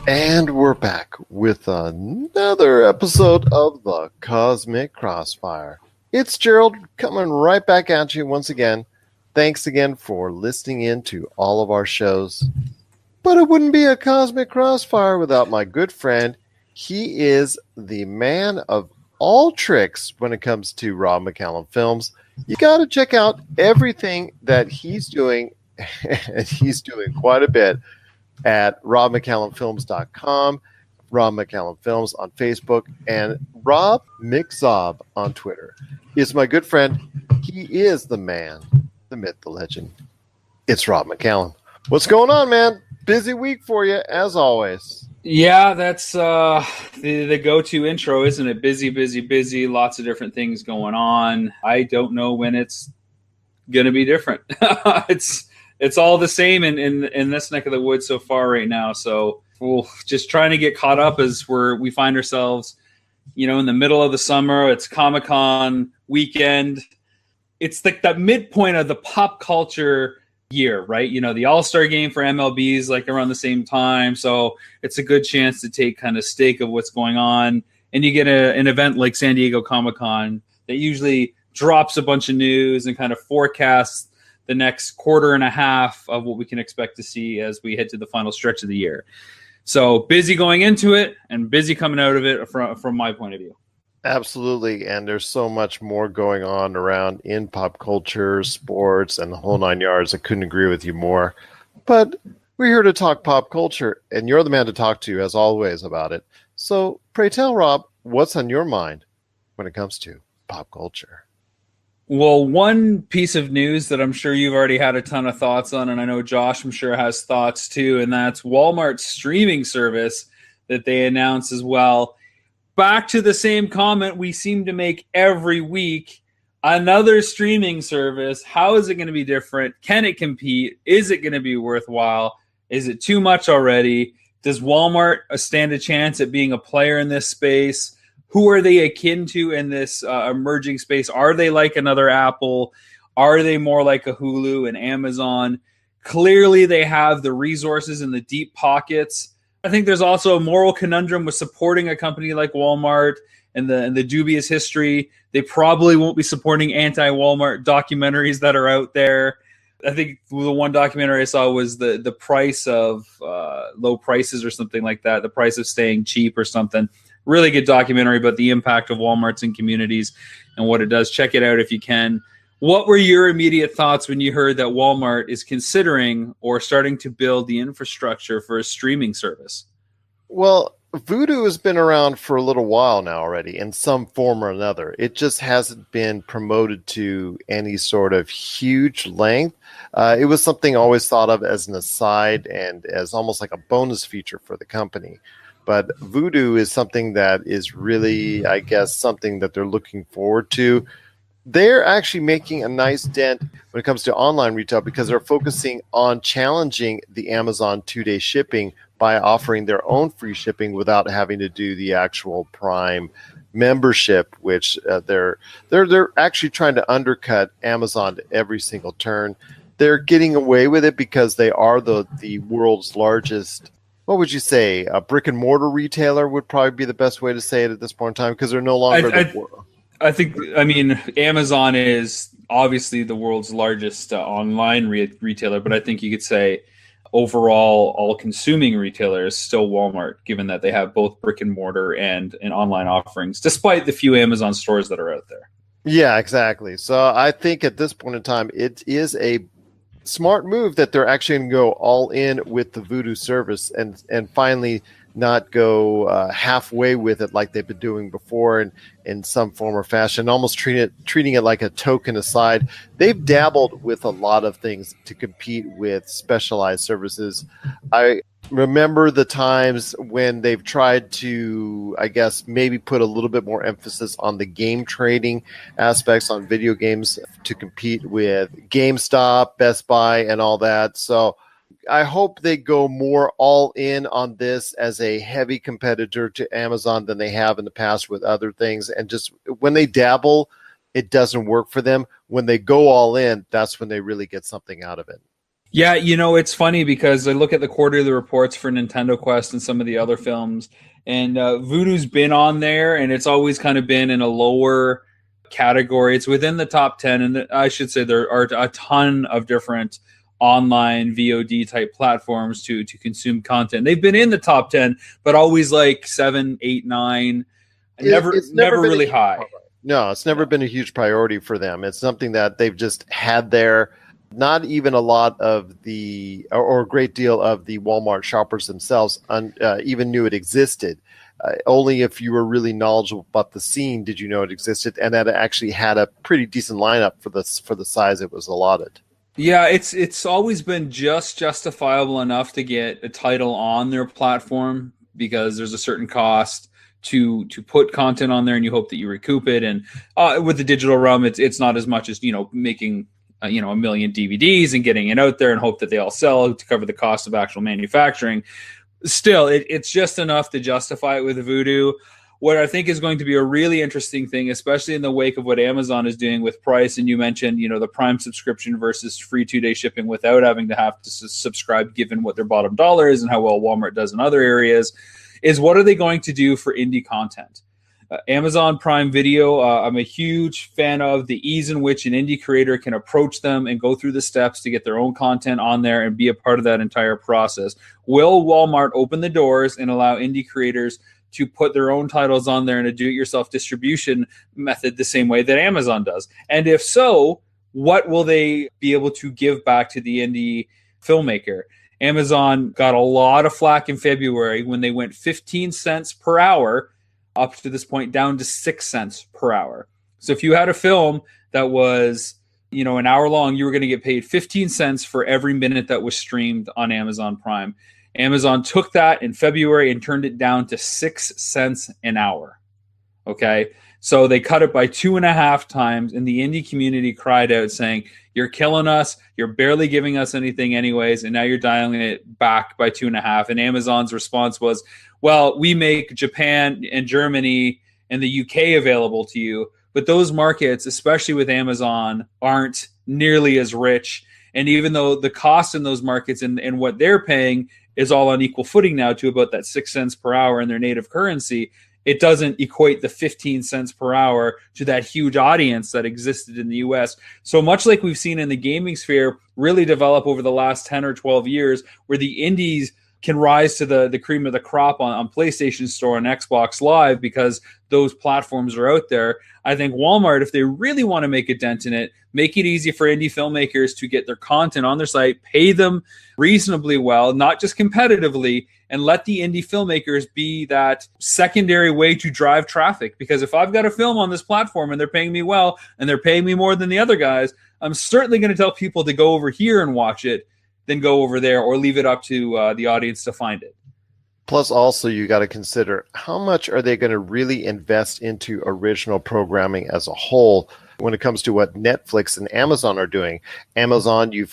And we're back with another episode of the Cosmic Crossfire. It's Gerald coming right back at you once again. Thanks again for listening in to all of our shows. But it wouldn't be a Cosmic Crossfire without my good friend. He is the man of all tricks when it comes to Rob McCallum films. You got to check out everything that he's doing, and he's doing quite a bit at robmccallumfilms.com, Rob McCallum Films on Facebook, and Rob McZob on Twitter. Is my good friend. He is the man, the myth, the legend. It's Rob McCallum. What's going on, man? Busy week for you, as always. Yeah, that's the go-to intro, isn't it? Busy, busy, busy. Lots of different things going on. I don't know when it's going to be different. It's all the same in this neck of the woods so far right now. So we're just trying to get caught up as we find ourselves, in the middle of the summer. It's Comic-Con weekend. It's like that midpoint of the pop culture year, right? The All-Star game for MLB is like around the same time. So it's a good chance to take kind of stake of what's going on. And you get an event like San Diego Comic-Con that usually drops a bunch of news and kind of forecasts the next quarter and a half of what we can expect to see as we head to the final stretch of the year. So busy going into it and busy coming out of it from my point of view. Absolutely. And there's so much more going on around in pop culture, sports, and the whole nine yards. I couldn't agree with you more. But we're here to talk pop culture, and you're the man to talk to, as always, about it. So pray tell, Rob, what's on your mind when it comes to pop culture? Well, one piece of news that I'm sure you've already had a ton of thoughts on, and I know Josh, I'm sure, has thoughts too, and that's Walmart's streaming service that they announced as well. Back to the same comment we seem to make every week. Another streaming service. How is it going to be different? Can it compete? Is it going to be worthwhile? Is it too much already? Does Walmart stand a chance at being a player in this space? Who are they akin to in this emerging space? Are they like another Apple? Are they more like a Hulu and Amazon? Clearly, they have the resources and the deep pockets. I think there's also a moral conundrum with supporting a company like Walmart and the dubious history. They probably won't be supporting anti-Walmart documentaries that are out there. I think the one documentary I saw was the price of low prices or something like that, the price of staying cheap or something. Really good documentary about the impact of Walmarts in communities and what it does. Check it out if you can. What were your immediate thoughts when you heard that Walmart is considering or starting to build the infrastructure for a streaming service? Well, Vudu has been around for a little while now already in some form or another. It just hasn't been promoted to any sort of huge length. It was something always thought of as an aside and as almost like a bonus feature for the company. But Vudu is something that is really, I guess, something that they're looking forward to. They're actually making a nice dent when it comes to online retail because they're focusing on challenging the Amazon 2-day shipping by offering their own free shipping without having to do the actual Prime membership, which they're actually trying to undercut Amazon to every single turn. They're getting away with it because they are the world's largest. What would you say? A brick and mortar retailer would probably be the best way to say it at this point in time because they're no longer. I think, Amazon is obviously the world's largest online retailer, but I think you could say overall, all consuming retailer is still Walmart, given that they have both brick and mortar and online offerings, despite the few Amazon stores that are out there. Yeah, exactly. So I think at this point in time, it is a smart move that they're actually going to go all in with the Vudu service and finally not go halfway with it like they've been doing before in some form or fashion, almost treating it like a token aside. They've dabbled with a lot of things to compete with specialized services. I remember the times when they've tried to, I guess, maybe put a little bit more emphasis on the game trading aspects on video games to compete with GameStop, Best Buy, and all that. So I hope they go more all in on this as a heavy competitor to Amazon than they have in the past with other things. And just when they dabble, it doesn't work for them. When they go all in, that's when they really get something out of it. Yeah, it's funny because I look at the quarterly reports for Nintendo Quest and some of the other films, and Voodoo's been on there, and it's always kind of been in a lower category. It's within the top 10, and I should say there are a ton of different online VOD type platforms to consume content. They've been in the top 10, but always like 7, 8, 9, It's never been really high. No, it's never been a huge priority for them. It's something that they've just had there. Not even a lot of the, or a great deal of the Walmart shoppers themselves even knew it existed. Only if you were really knowledgeable about the scene did you know it existed, and that it actually had a pretty decent lineup for the size it was allotted. Yeah, it's always been just justifiable enough to get a title on their platform because there's a certain cost to put content on there, and you hope that you recoup it. And with the digital realm, it's not as much as making a million DVDs and getting it out there and hope that they all sell to cover the cost of actual manufacturing. Still, it's just enough to justify it with Vudu. What I think is going to be a really interesting thing, especially in the wake of what Amazon is doing with price, and you mentioned, the Prime subscription versus free 2-day shipping without having to have to subscribe, given what their bottom dollar is and how well Walmart does in other areas, is what are they going to do for indie content? Amazon Prime Video, I'm a huge fan of the ease in which an indie creator can approach them and go through the steps to get their own content on there and be a part of that entire process. Will Walmart open the doors and allow indie creators to put their own titles on there in a do-it-yourself distribution method the same way that Amazon does? And if so, what will they be able to give back to the indie filmmaker? Amazon got a lot of flack in February when they went 15 cents per hour up to this point down to 6 cents per hour. So if you had a film that was, an hour long, you were going to get paid 15 cents for every minute that was streamed on Amazon Prime. Amazon took that in February and turned it down to 6 cents an hour. Okay. So they cut it by 2.5 times, and the indie community cried out saying, "You're killing us. You're barely giving us anything anyways. And now you're dialing it back by 2.5." And Amazon's response was, "Well, we make Japan and Germany and the UK available to you, but those markets, especially with Amazon, aren't nearly as rich. And even though the cost in those markets and what they're paying is all on equal footing now to about that 6 cents per hour in their native currency, it doesn't equate the 15 cents per hour to that huge audience that existed in the US." So much like we've seen in the gaming sphere really develop over the last 10 or 12 years, where the indies can rise to the cream of the crop on PlayStation Store and Xbox Live because those platforms are out there. I think Walmart, if they really want to make a dent in it, make it easy for indie filmmakers to get their content on their site, pay them reasonably well, not just competitively, and let the indie filmmakers be that secondary way to drive traffic. Because if I've got a film on this platform and they're paying me well and they're paying me more than the other guys, I'm certainly going to tell people to go over here and watch it than go over there, or leave it up to the audience to find it. Plus, also, you got to consider how much are they going to really invest into original programming as a whole when it comes to what Netflix and Amazon are doing. Amazon, you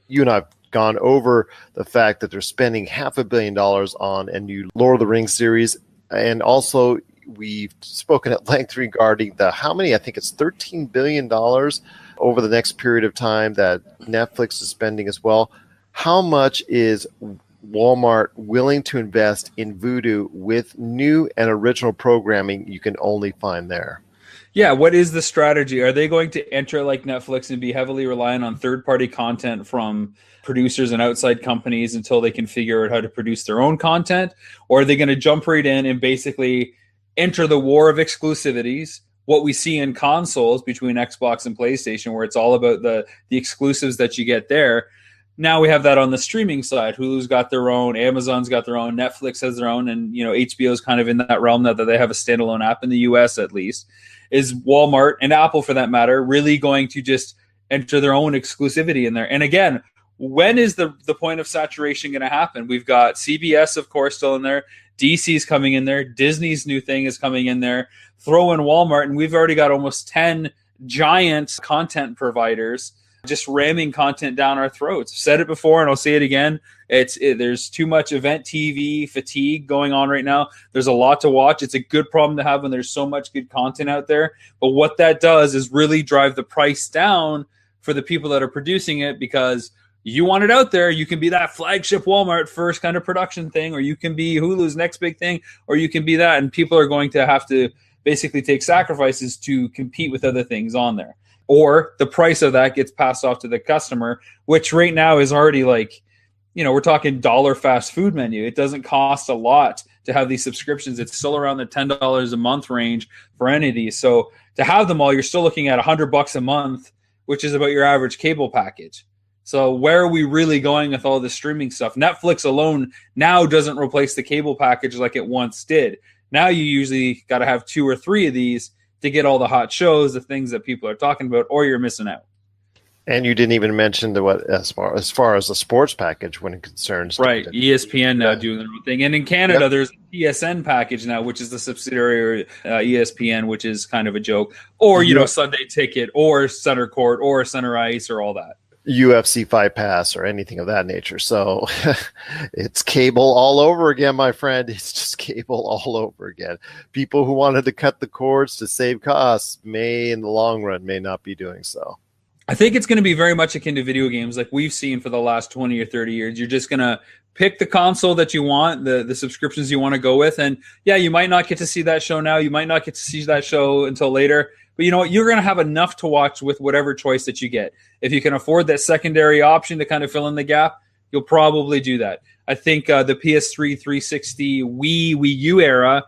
and I've gone over the fact that they're spending $500 million on a new Lord of the Rings series, and also we've spoken at length regarding I think it's $13 billion over the next period of time that Netflix is spending as well. How much is Walmart willing to invest in Vudu with new and original programming you can only find there? Yeah, what is the strategy? Are they going to enter like Netflix and be heavily reliant on third-party content from producers and outside companies until they can figure out how to produce their own content? Or are they going to jump right in and basically enter the war of exclusivities, what we see in consoles between Xbox and PlayStation, where it's all about the exclusives that you get there? Now we have that on the streaming side. Hulu's got their own, Amazon's got their own, Netflix has their own, and HBO's kind of in that realm now that they have a standalone app in the US at least. Is Walmart and Apple, for that matter, really going to just enter their own exclusivity in there? And again, when is the point of saturation going to happen? We've got CBS, of course, still in there. DC's coming in there. Disney's new thing is coming in there. Throw in Walmart, and we've already got almost 10 giant content providers just ramming content down our throats. I've said it before, and I'll say it again. There's too much event TV fatigue going on right now. There's a lot to watch. It's a good problem to have when there's so much good content out there. But what that does is really drive the price down for the people that are producing it, because You want it out there, you can be that flagship Walmart first kind of production thing, or you can be Hulu's next big thing, or you can be that. And people are going to have to basically take sacrifices to compete with other things on there. Or the price of that gets passed off to the customer, which right now is already like, we're talking dollar fast food menu. It doesn't cost a lot to have these subscriptions. It's still around the $10 a month range for any of these. So to have them all, you're still looking at $100 a month, which is about your average cable package. So where are we really going with all this streaming stuff? Netflix alone now doesn't replace the cable package like it once did. Now you usually got to have 2 or 3 of these to get all the hot shows, the things that people are talking about, or you're missing out. And you didn't even mention as far as the sports package when it concerns right. ESPN now doing their own thing, and in Canada there's a PSN package now, which is the subsidiary ESPN, which is kind of a joke. Or Sunday Ticket, or Center Court, or Center Ice, or all that. UFC Fight Pass or anything of that nature. So it's cable all over again, my friend. It's just cable all over again. People who wanted to cut the cords to save costs may, in the long run, may not be doing so. I think it's going to be very much akin to video games like we've seen for the last 20 or 30 years. You're just going to pick the console that you want, the subscriptions you want to go with. And yeah, you might not get to see that show now. You might not get to see that show until later. But you know what? You're going to have enough to watch with whatever choice that you get. If you can afford that secondary option to kind of fill in the gap, you'll probably do that. I think the PS3, 360, Wii U era,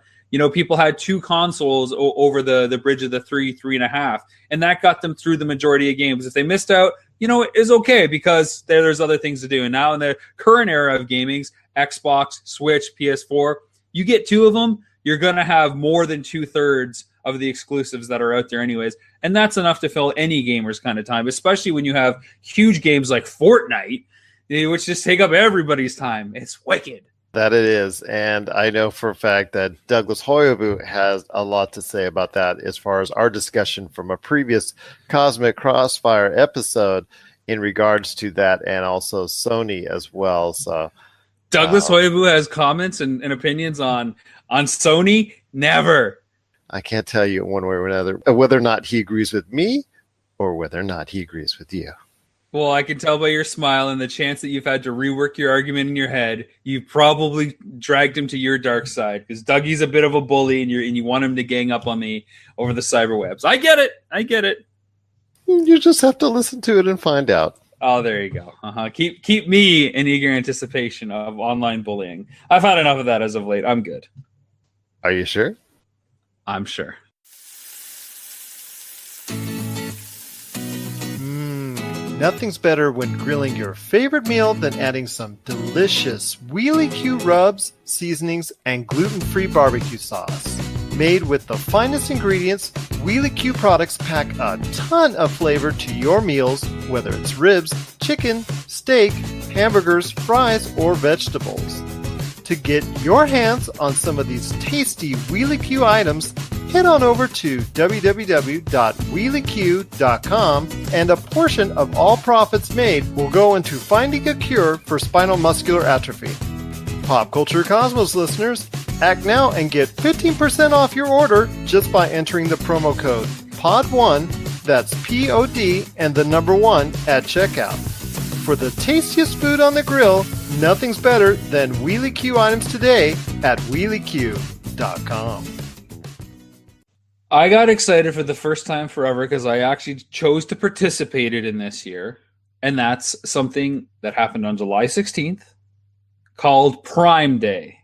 people had 2 consoles over the bridge of the 3.5, and that got them through the majority of games. If they missed out, it's okay because there's other things to do. And now in the current era of gamings, Xbox, Switch, PS4, you get 2 of them, you're going to have more than 2/3 of the exclusives that are out there anyways. And that's enough to fill any gamer's kind of time, especially when you have huge games like Fortnite, which just take up everybody's time. It's wicked. That it is. And I know for a fact that Douglas Hoyobu has a lot to say about that as far as our discussion from a previous Cosmic Crossfire episode in regards to that, and also Sony as well. So Douglas Hoyobu has comments and opinions on Sony? Never. I can't tell you one way or another whether or not he agrees with me or whether or not he agrees with you. Well, I can tell by your smile and the chance that you've had to rework your argument in your head, you've probably dragged him to your dark side because Dougie's a bit of a bully and you want him to gang up on me over the cyberwebs. I get it. You just have to listen to it and find out. Oh, there you go. Keep me in eager anticipation of online bullying. I've had enough of that as of late. I'm good. Are you sure? I'm sure. Nothing's better when grilling your favorite meal than adding some delicious Wheelie Q rubs, seasonings, and gluten-free barbecue sauce. Made with the finest ingredients, Wheelie Q products pack a ton of flavor to your meals, whether it's ribs, chicken, steak, hamburgers, fries, or vegetables. To get your hands on some of these tasty Wheelie Q items, head on over to www.wheelieq.com, and a portion of all profits made will go into finding a cure for spinal muscular atrophy. Pop Culture Cosmos listeners, act now and get 15% off your order just by entering the promo code POD1, that's POD and the number 1 at checkout. For the tastiest food on the grill, nothing's better than Wheelie Q items today at wheelieq.com. I got excited for the first time forever because I actually chose to participate in this year. And that's something that happened on July 16th called Prime Day.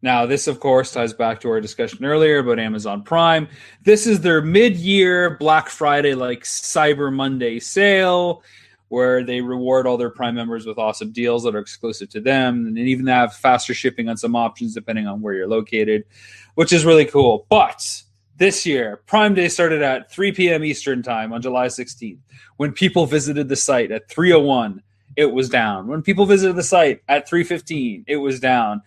Now, this, of course, ties back to our discussion earlier about Amazon Prime. This is their mid-year Black Friday, like Cyber Monday sale, where they reward all their Prime members with awesome deals that are exclusive to them, and even have faster shipping on some options depending on where you're located, which is really cool. But this year, Prime Day started at 3 p.m. Eastern Time on July 16th. When people visited the site at 3:01, it was down. When people visited the site at 3:15, it was down.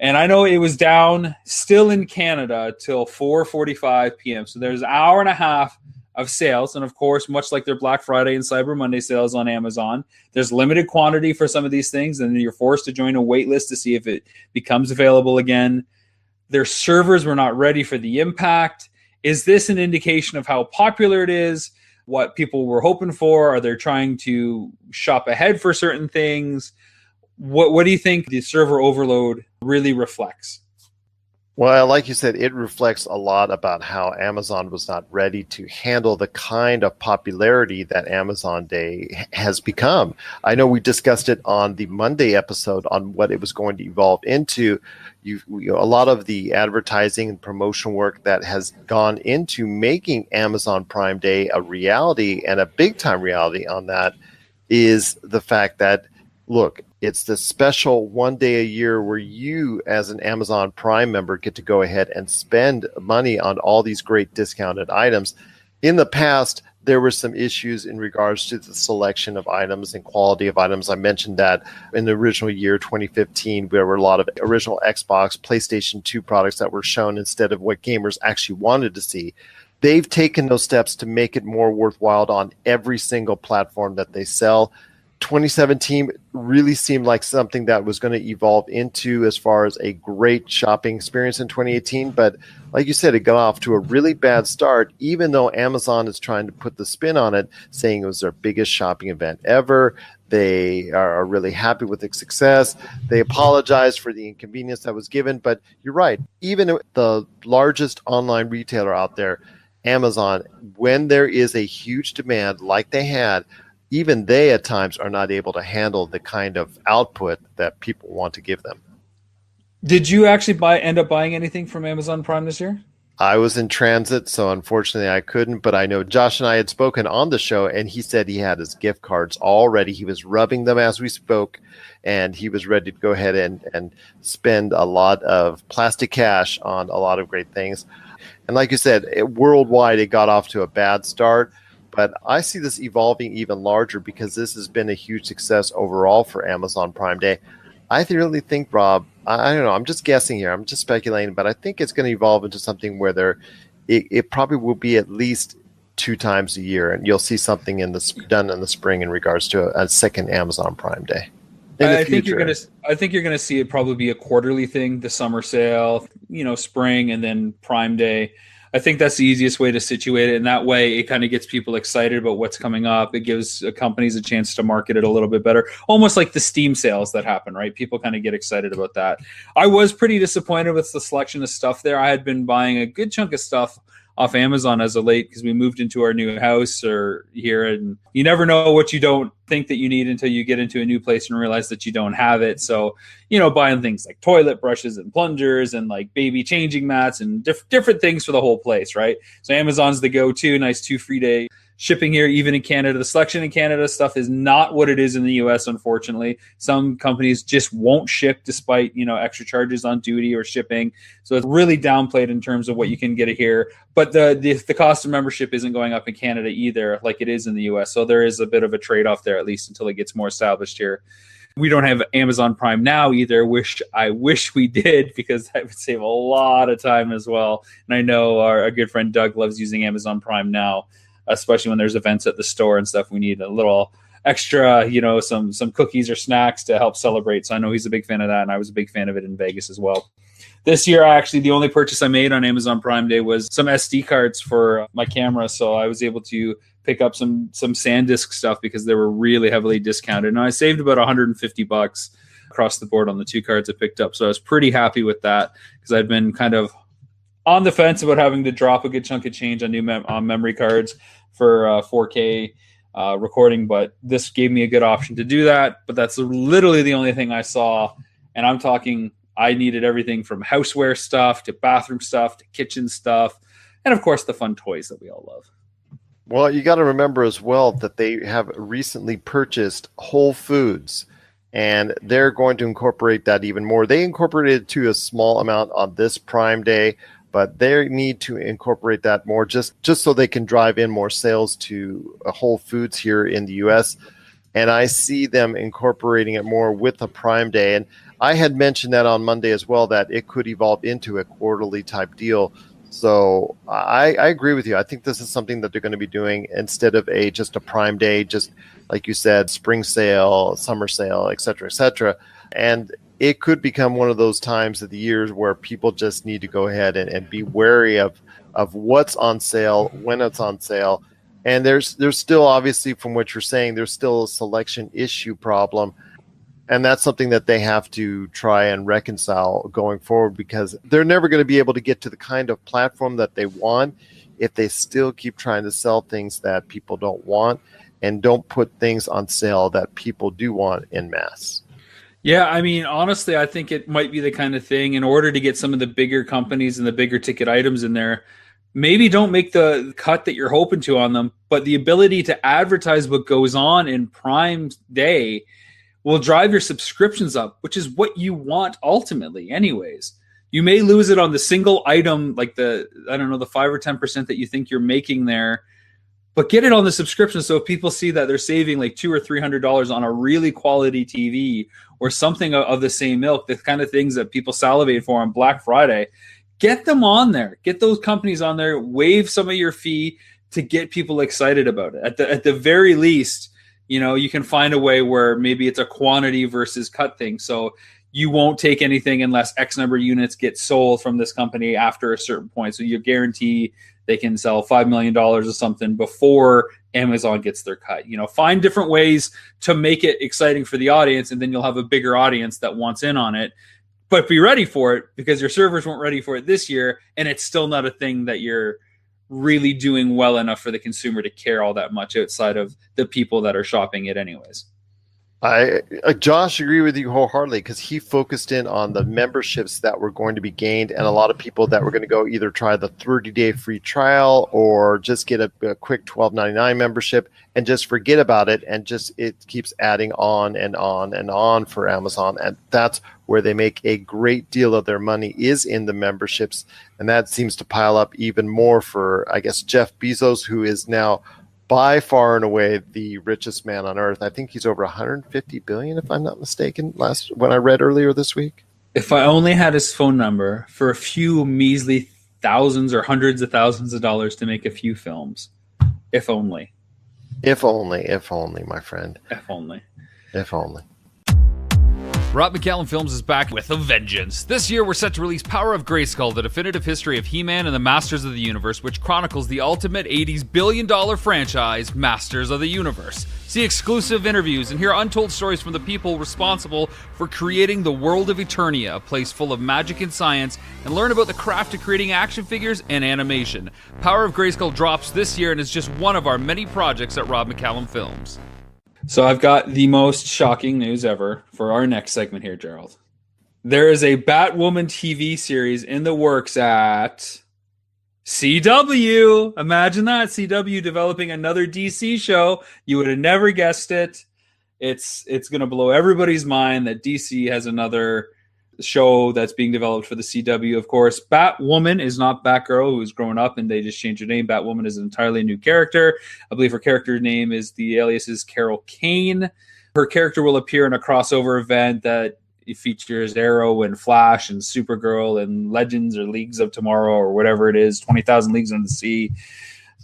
And I know it was down still in Canada till 4:45 p.m. So there's an hour and a half of sales. And of course, much like their Black Friday and Cyber Monday sales on Amazon, there's limited quantity for some of these things. And then you're forced to join a wait list to see if it becomes available again. Their servers were not ready for the impact. Is this an indication of how popular it is? what people were hoping for? Are they trying to shop ahead for certain things? What do you think the server overload really reflects? Well, like you said, it reflects a lot about how Amazon was not ready to handle the kind of popularity that Amazon Day has become. I know we discussed it on the Monday episode on what it was going to evolve into. A lot of the advertising and promotion work that has gone into making Amazon Prime Day a reality, and a big time reality on that, is the fact that, look, it's the special one day a year where you, as an Amazon Prime member, get to go ahead and spend money on all these great discounted items. In the past, there were some issues in regards to the selection of items and quality of items. I mentioned that in the original year, 2015, there were a lot of original Xbox, PlayStation 2 products that were shown instead of what gamers actually wanted to see. They've taken those steps to make it more worthwhile on every single platform that they sell. 2017 really seemed like something that was going to evolve into as far as a great shopping experience in 2018. But like you said, it got off to a really bad start, even though Amazon is trying to put the spin on it, saying it was their biggest shopping event ever. They are really happy with its success. They apologize for the inconvenience that was given. But you're right. Even the largest online retailer out there, Amazon, when there is a huge demand like they had, even they at times are not able to handle the kind of output that people want to give them. Did you actually end up buying anything from Amazon Prime this year? I was in transit, so unfortunately I couldn't, but I know Josh and I had spoken on the show, and he said he had his gift cards all ready. He was rubbing them as we spoke, and he was ready to go ahead and spend a lot of plastic cash on a lot of great things. And like you said, worldwide it got off to a bad start. But I see this evolving even larger because this has been a huge success overall for Amazon Prime Day. I really think, Rob, I don't know, I'm just guessing here, I'm just speculating, but I think it's going to evolve into something where it probably will be at least 2 times a year, and you'll see something done in the spring in regards to a second Amazon Prime Day. I think you're gonna see it probably be a quarterly thing, the summer sale, spring, and then Prime Day. I think that's the easiest way to situate it. And that way it kind of gets people excited about what's coming up. It gives companies a chance to market it a little bit better. Almost like the Steam sales that happen, right? People kind of get excited about that. I was pretty disappointed with the selection of stuff there. I had been buying a good chunk of stuff off Amazon as of late because we moved into our new house here, and you never know what you don't think that you need until you get into a new place and realize that you don't have it. So, buying things like toilet brushes and plungers and like baby changing mats and different things for the whole place, right? So Amazon's the go-to, nice 2 free day shipping here, even in Canada. The selection in Canada stuff is not what it is in the US, unfortunately. Some companies just won't ship despite, extra charges on duty or shipping. So it's really downplayed in terms of what you can get here. But the cost of membership isn't going up in Canada either, like it is in the US. So there is a bit of a trade-off there, at least until it gets more established here. We don't have Amazon Prime now either, which I wish we did, because that would save a lot of time as well. And I know our good friend Doug loves using Amazon Prime now, especially when there's events at the store and stuff. We need a little extra, some cookies or snacks to help celebrate. So I know he's a big fan of that, and I was a big fan of it in Vegas as well. This year, actually, the only purchase I made on Amazon Prime Day was some SD cards for my camera. So I was able to pick up some SanDisk stuff because they were really heavily discounted. And I saved about $150 across the board on the 2 cards I picked up. So I was pretty happy with that because I'd been kind of on the fence about having to drop a good chunk of change on new memory cards for 4K recording, but this gave me a good option to do that. But that's literally the only thing I saw, and I'm talking, I needed everything from houseware stuff to bathroom stuff to kitchen stuff, and of course the fun toys that we all love. Well, you got to remember as well that they have recently purchased Whole Foods, and they're going to incorporate that even more. They incorporated it to a small amount on this Prime Day, but they need to incorporate that more just so they can drive in more sales to Whole Foods here in the U.S. And I see them incorporating it more with the Prime Day. And I had mentioned that on Monday as well, that it could evolve into a quarterly type deal. So I agree with you. I think this is something that they're going to be doing instead of just a Prime Day, just like you said, spring sale, summer sale, et cetera, et cetera. And it could become one of those times of the years where people just need to go ahead and be wary of what's on sale, when it's on sale. And there's still, obviously, from what you're saying, there's still a selection issue problem. And that's something that they have to try and reconcile going forward, because they're never going to be able to get to the kind of platform that they want if they still keep trying to sell things that people don't want and don't put things on sale that people do want en masse. Yeah, I mean, honestly, I think it might be the kind of thing, in order to get some of the bigger companies and the bigger ticket items in there, maybe don't make the cut that you're hoping to on them, but the ability to advertise what goes on in Prime Day will drive your subscriptions up, which is what you want ultimately anyways. You may lose it on the single item, like the 5 or 10% that you think you're making there, but get it on the subscription. So if people see that they're saving like $200 or $300 on a really quality TV or something of the same ilk, the kind of things that people salivate for on Black Friday, get them on there. Get those companies on there. Waive some of your fee to get people excited about it. At the very least, you can find a way where maybe it's a quantity versus cut thing. So you won't take anything unless X number of units get sold from this company after a certain point. So you guarantee they can sell $5 million or something before Amazon gets their cut. Find different ways to make it exciting for the audience, and then you'll have a bigger audience that wants in on it. But be ready for it, because your servers weren't ready for it this year, and it's still not a thing that you're really doing well enough for the consumer to care all that much outside of the people that are shopping it anyways. Josh, agree with you wholeheartedly, because he focused in on the memberships that were going to be gained, and a lot of people that were going to go either try the 30-day free trial or just get a quick $12.99 membership and just forget about it, and it keeps adding on and on and on for Amazon. And that's where they make a great deal of their money, is in the memberships. And that seems to pile up even more for, I guess, Jeff Bezos, who is now by far and away the richest man on earth. I think he's over 150 billion, if I'm not mistaken, when I read earlier this week. If I only had his phone number for a few measly thousands or hundreds of thousands of dollars to make a few films. If only. If only, my friend. If only. If only. Rob McCallum Films is back with a vengeance. This year, we're set to release Power of Grayskull, the definitive history of He-Man and the Masters of the Universe, which chronicles the ultimate 80s billion-dollar franchise, Masters of the Universe. See exclusive interviews and hear untold stories from the people responsible for creating the world of Eternia, a place full of magic and science, and learn about the craft of creating action figures and animation. Power of Grayskull drops this year and is just one of our many projects at Rob McCallum Films. So I've got the most shocking news ever for our next segment here, Gerald. There is a Batwoman TV series in the works at CW. Imagine that, CW developing another DC show. You would have never guessed it. It's going to blow everybody's mind that DC has another show that's being developed for the CW. Of course, Batwoman is not Batgirl, who's grown up and they just changed her name. Batwoman is an entirely new character. I believe her character name is, the alias is Carol Kane. Her character will appear in a crossover event that features Arrow and Flash and Supergirl and Legends or Leagues of Tomorrow or whatever it is, 20,000 Leagues Under the Sea.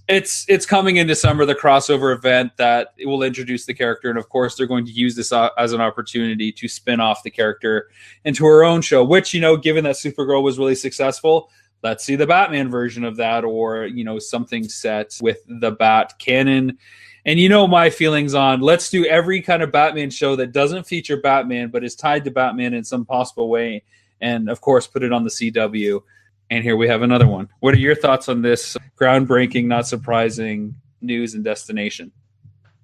It's coming in December, the crossover event that it will introduce the character. And of course, they're going to use this as an opportunity to spin off the character into her own show, which, given that Supergirl was really successful, let's see the Batman version of that, or, something set with the Bat canon. And my feelings on, let's do every kind of Batman show that doesn't feature Batman, but is tied to Batman in some possible way. And of course, put it on the CW. And here we have another one. What are your thoughts on this groundbreaking, not surprising news and destination?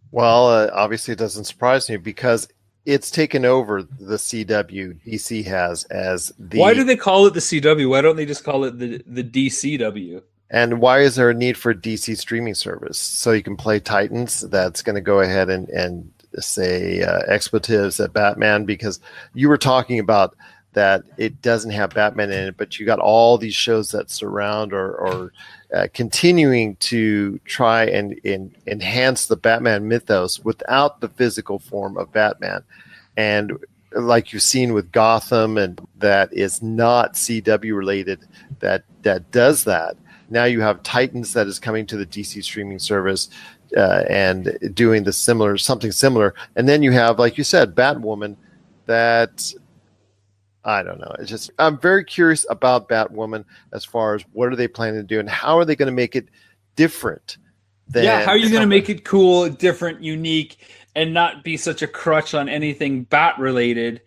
Well, obviously it doesn't surprise me, because it's taken over the CW. DC has as the... Why do they call it the CW? Why don't they just call it the DCW? And why is there a need for a DC streaming service? So you can play Titans that's going to go ahead and say expletives at Batman, because you were talking about that it doesn't have Batman in it, but you got all these shows that surround or continuing to try and enhance the Batman mythos without the physical form of Batman. And like you've seen with Gotham, and that is not CW related, that does that. Now you have Titans that is coming to the DC streaming service and doing something similar. And then you have, like you said, Batwoman that... I don't know. I'm very curious about Batwoman as far as what are they planning to do and how are they going to make it different Yeah, how are you going to make it cool, different, unique, and not be such a crutch on anything bat related?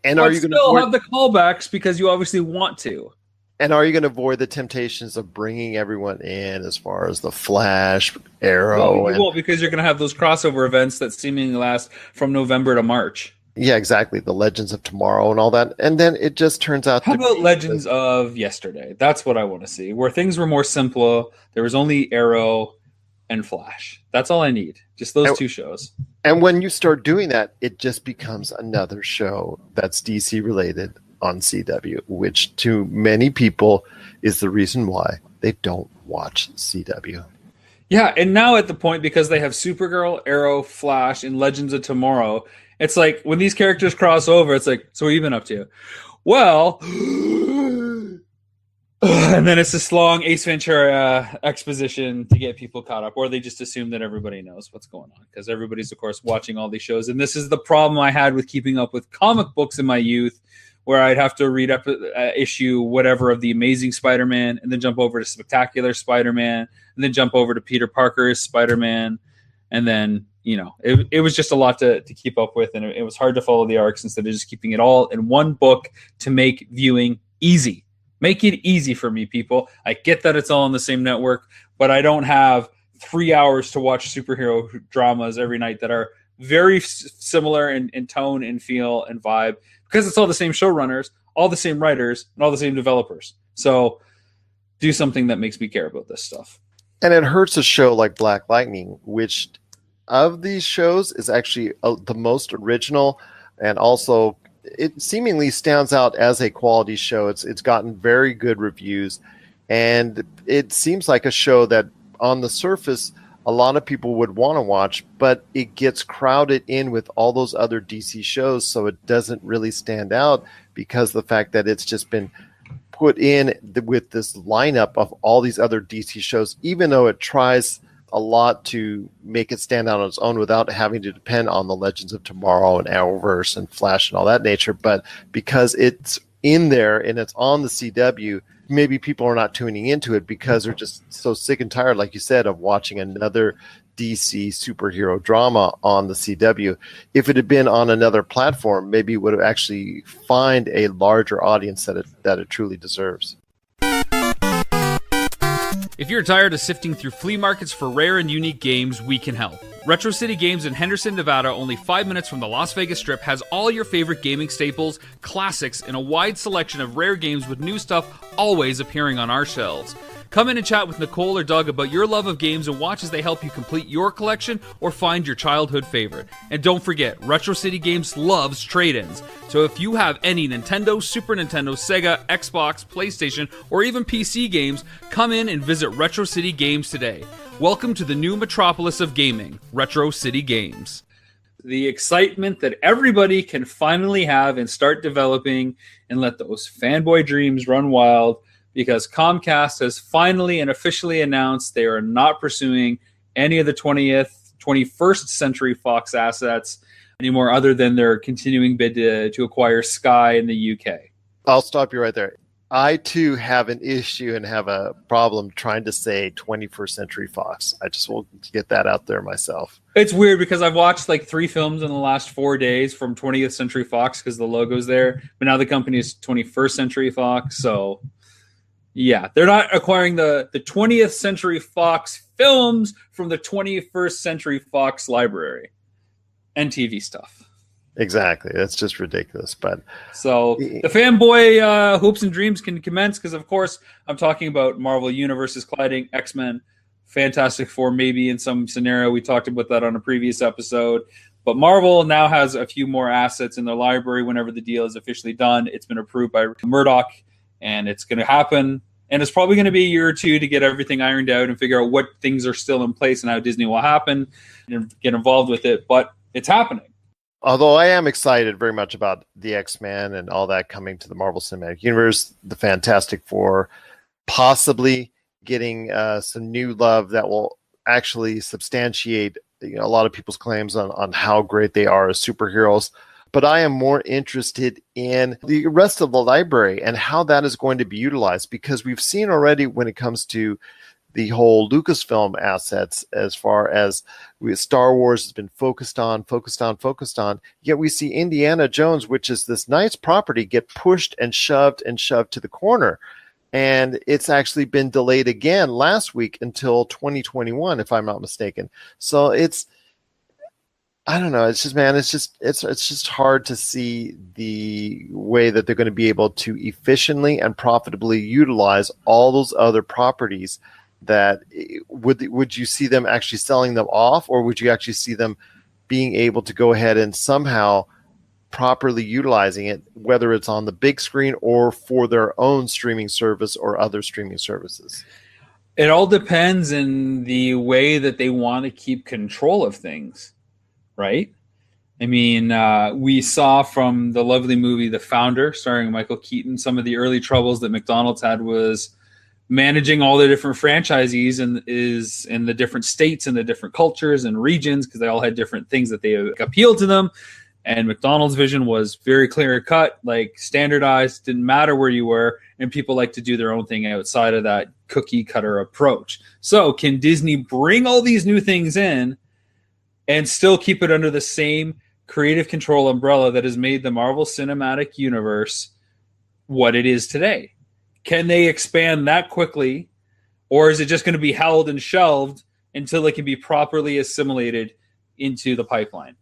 And are you going to have the callbacks because you obviously want to? And are you going to avoid the temptations of bringing everyone in as far as the Flash, Arrow? Well, you won't, because you're going to have those crossover events that seemingly last from November to March. Yeah, exactly. The Legends of Tomorrow and all that. And then it just turns out How about Legends of Yesterday? That's what I want to see, where things were more simple. There was only Arrow and Flash. That's all I need. Just those two shows. And when you start doing that, it just becomes another show that's DC related on CW, which to many people is the reason why they don't watch CW. Yeah, and now at the point, because they have Supergirl, Arrow, Flash, and Legends of Tomorrow, it's like when these characters cross over, it's like, so what have you been up to? Well, and then it's this long Ace Ventura exposition to get people caught up, or they just assume that everybody knows what's going on because everybody's, of course, watching all these shows. And this is the problem I had with keeping up with comic books in my youth, where I'd have to read up issue whatever of the Amazing Spider-Man and then jump over to Spectacular Spider-Man and then jump over to Peter Parker's Spider-Man. And then, it was just a lot to keep up with. And it was hard to follow the arcs instead of just keeping it all in one book to make viewing easy. Make it easy for me, people. I get that it's all on the same network, but I don't have 3 hours to watch superhero dramas every night that are very similar in tone and feel and vibe, because it's all the same showrunners, all the same writers, and all the same developers. So do something that makes me care about this stuff. And it hurts a show like Black Lightning, which of these shows is actually the most original, and also it seemingly stands out as a quality show. It's gotten very good reviews, and it seems like a show that on the surface a lot of people would want to watch, but it gets crowded in with all those other DC shows, so it doesn't really stand out because the fact that it's just been put in with this lineup of all these other DC shows, even though it tries a lot to make it stand out on its own without having to depend on the Legends of Tomorrow and Arrowverse and Flash and all that nature. But because it's in there and it's on the CW, maybe people are not tuning into it because they're just so sick and tired, like you said, of watching another DC superhero drama on the CW. If it had been on another platform, maybe it would have actually find a larger audience that it truly deserves. If you're tired of sifting through flea markets for rare and unique games, we can help. Retro City Games in Henderson, Nevada, only 5 minutes from the Las Vegas Strip, has all your favorite gaming staples, classics, and a wide selection of rare games with new stuff always appearing on our shelves. Come in and chat with Nicole or Doug about your love of games and watch as they help you complete your collection or find your childhood favorite. And don't forget, Retro City Games loves trade-ins. So if you have any Nintendo, Super Nintendo, Sega, Xbox, PlayStation, or even PC games, come in and visit Retro City Games today. Welcome to the new metropolis of gaming, Retro City Games. The excitement that everybody can finally have and start developing and let those fanboy dreams run wild, because Comcast has finally and officially announced they are not pursuing any of the 21st Century Fox assets anymore, other than their continuing bid to acquire Sky in the UK. I'll stop you right there. I, too, have an issue and have a problem trying to say 21st Century Fox. I just will get that out there myself. It's weird because I've watched like 3 films in the last 4 days from 20th Century Fox because the logo's there. But now the company is 21st Century Fox. So, yeah, they're not acquiring the 20th Century Fox films from the 21st Century Fox library and TV stuff. Exactly. That's just ridiculous. But so the fanboy hopes and dreams can commence because, of course, I'm talking about Marvel Universes colliding, X-Men, Fantastic Four, maybe in some scenario. We talked about that on a previous episode. But Marvel now has a few more assets in their library whenever the deal is officially done. It's been approved by Murdoch, and it's going to happen. And it's probably going to be a year or two to get everything ironed out and figure out what things are still in place and how Disney will happen and get involved with it. But it's happening. Although I am excited very much about the X-Men and all that coming to the Marvel Cinematic Universe, the Fantastic Four, possibly getting some new love that will actually substantiate a lot of people's claims on how great they are as superheroes. But I am more interested in the rest of the library and how that is going to be utilized, because we've seen already when it comes to the whole Lucasfilm assets, as far as Star Wars has been focused on. Yet we see Indiana Jones, which is this nice property, get pushed and shoved to the corner. And it's actually been delayed again last week until 2021, if I'm not mistaken. So I don't know. It's just, man, it's just hard to see the way that they're going to be able to efficiently and profitably utilize all those other properties. That would you see them actually selling them off, or would you actually see them being able to go ahead and somehow properly utilizing it, whether it's on the big screen or for their own streaming service or other streaming services? It all depends in the way that they want to keep control of things, right? I mean, we saw from the lovely movie The Founder, starring Michael Keaton, some of the early troubles that McDonald's had was managing all the different franchisees and is in the different states and the different cultures and regions, because they all had different things that they appealed to them. And McDonald's vision was very clear cut, like standardized, didn't matter where you were, and people like to do their own thing outside of that cookie cutter approach. So can Disney bring all these new things in and still keep it under the same creative control umbrella that has made the Marvel Cinematic Universe what it is today? Can they expand that quickly, or is it just going to be held and shelved until it can be properly assimilated into the pipeline?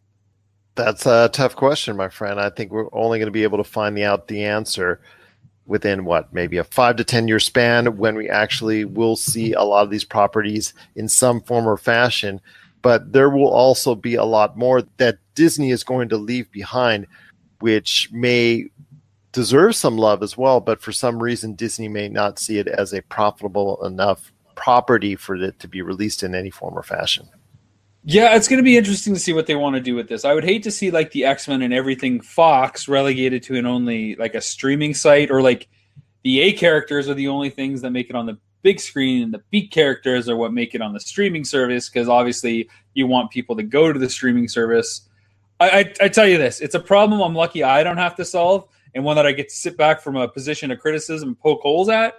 That's a tough question, my friend. I think we're only going to be able to find out the answer within maybe a 5 to 10 year span, when we actually will see a lot of these properties in some form or fashion. But there will also be a lot more that Disney is going to leave behind, which may deserve some love as well, but for some reason Disney may not see it as a profitable enough property for it to be released in any form or fashion. Yeah, it's going to be interesting to see what they want to do with this. I would hate to see like the X-Men and everything Fox relegated to an only like a streaming site, or like the A characters are the only things that make it on the big screen and the B characters are what make it on the streaming service, because obviously you want people to go to the streaming service. I tell you this, it's a problem I'm lucky I don't have to solve, and one that I get to sit back from a position of criticism and poke holes at,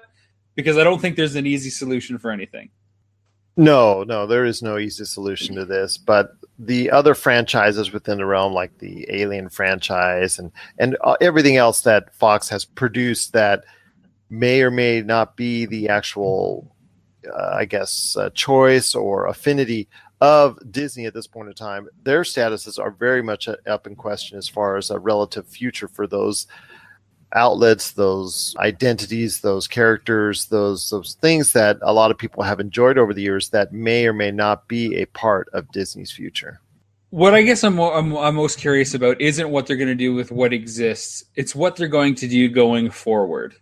because I don't think there's an easy solution for anything. No, there is no easy solution to this. But the other franchises within the realm, like the Alien franchise and everything else that Fox has produced that may or may not be the actual, choice or affinity of Disney at this point in time, their statuses are very much up in question as far as a relative future for those outlets, those identities, those characters, those things that a lot of people have enjoyed over the years that may or may not be a part of Disney's future. What I guess I'm most curious about isn't what they're going to do with what exists. It's what they're going to do going forward.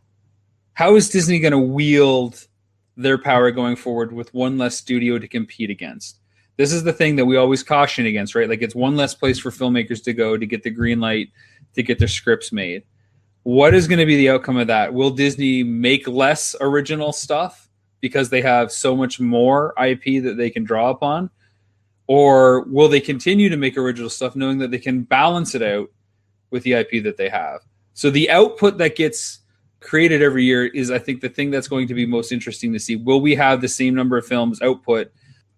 How is Disney going to wield their power going forward with one less studio to compete against? This is the thing that we always caution against, right? Like, it's one less place for filmmakers to go to get the green light, to get their scripts made. What is going to be the outcome of that? Will Disney make less original stuff because they have so much more IP that they can draw upon? Or will they continue to make original stuff knowing that they can balance it out with the IP that they have? So the output that gets created every year is, I think, the thing that's going to be most interesting to see. Will we have the same number of films output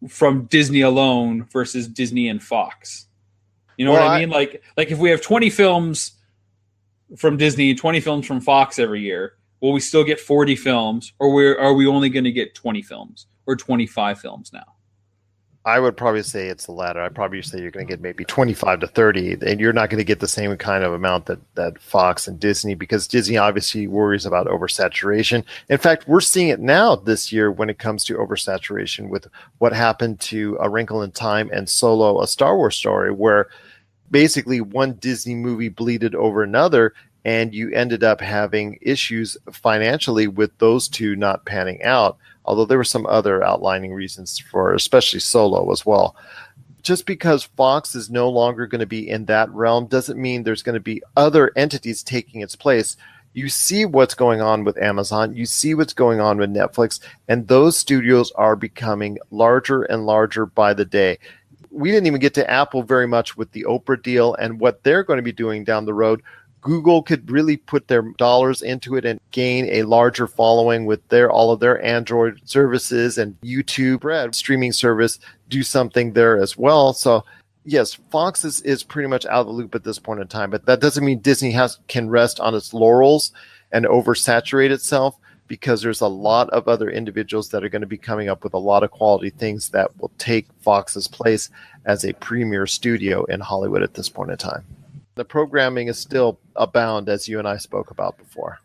from Disney alone versus Disney and Fox? You know what I mean? Like if we have 20 films from Disney, 20 films from Fox every year, will we still get 40 films, or are we only going to get 20 films or 25 films now? I would probably say it's the latter. I'd probably say you're going to get maybe 25 to 30, and you're not going to get the same kind of amount that Fox and Disney, because Disney obviously worries about oversaturation. In fact, we're seeing it now this year when it comes to oversaturation with what happened to A Wrinkle in Time and Solo, a Star Wars story, where basically one Disney movie bleeded over another, and you ended up having issues financially with those two not panning out. Although there were some other outlining reasons for especially Solo as well. Just because Fox is no longer going to be in that realm doesn't mean there's going to be other entities taking its place. You see what's going on with Amazon. You see what's going on with Netflix. And those studios are becoming larger and larger by the day. We didn't even get to Apple very much with the Oprah deal and what they're going to be doing down the road, Google could really put their dollars into it and gain a larger following with all of their Android services, and YouTube streaming service do something there as well. So yes, Fox is pretty much out of the loop at this point in time, but that doesn't mean Disney can rest on its laurels and oversaturate itself, because there's a lot of other individuals that are going to be coming up with a lot of quality things that will take Fox's place as a premier studio in Hollywood at this point in time. The programming is still abound, as you and I spoke about before.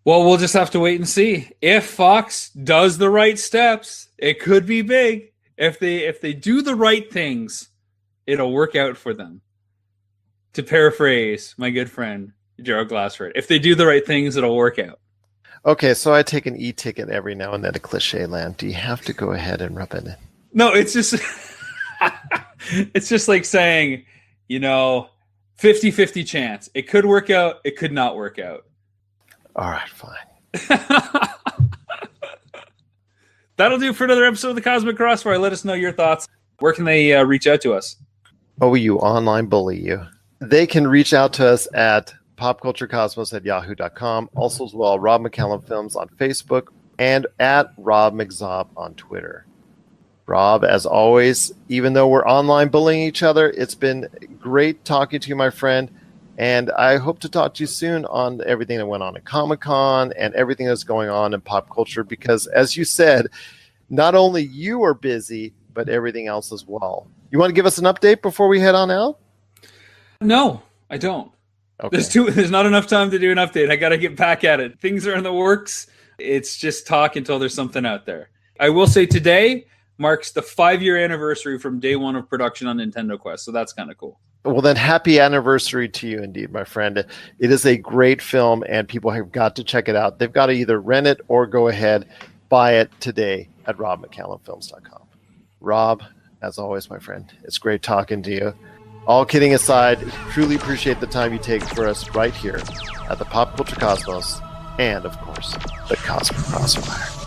Well, we'll just have to wait and see. If Fox does the right steps, it could be big. If they do the right things, it'll work out for them. To paraphrase my good friend Gerald Glassford, if they do the right things, it'll work out. Okay, so I take an e-ticket every now and then to Cliche Land. Do you have to go ahead and rub it in? No, it's just it's just like saying, 50-50 chance. It could work out, it could not work out. All right, fine. That'll do for another episode of the Cosmic Crossfire. Let us know your thoughts. Where can they reach out to us? Oh, you online bully, you. They can reach out to us at popculturecosmos@yahoo.com. Also as well, Rob McCallum Films on Facebook and at Rob McZob on Twitter. Rob, as always, even though we're online bullying each other, it's been great talking to you, my friend. And I hope to talk to you soon on everything that went on at Comic-Con and everything that's going on in pop culture. Because as you said, not only you are busy, but everything else as well. You want to give us an update before we head on out? No, I don't. Okay. There's not enough time to do an update. I got to get back at it. Things are in the works. It's just talk until there's something out there. I will say today marks the 5-year anniversary from day one of production on Nintendo Quest. So that's kind of cool. Well, then happy anniversary to you indeed, my friend. It is a great film and people have got to check it out. They've got to either rent it or go ahead, buy it today at robmccallumfilms.com. Rob, as always, my friend, it's great talking to you. All kidding aside, truly appreciate the time you take for us right here at the Pop Culture Cosmos and, of course, the Cosmic Crossfire.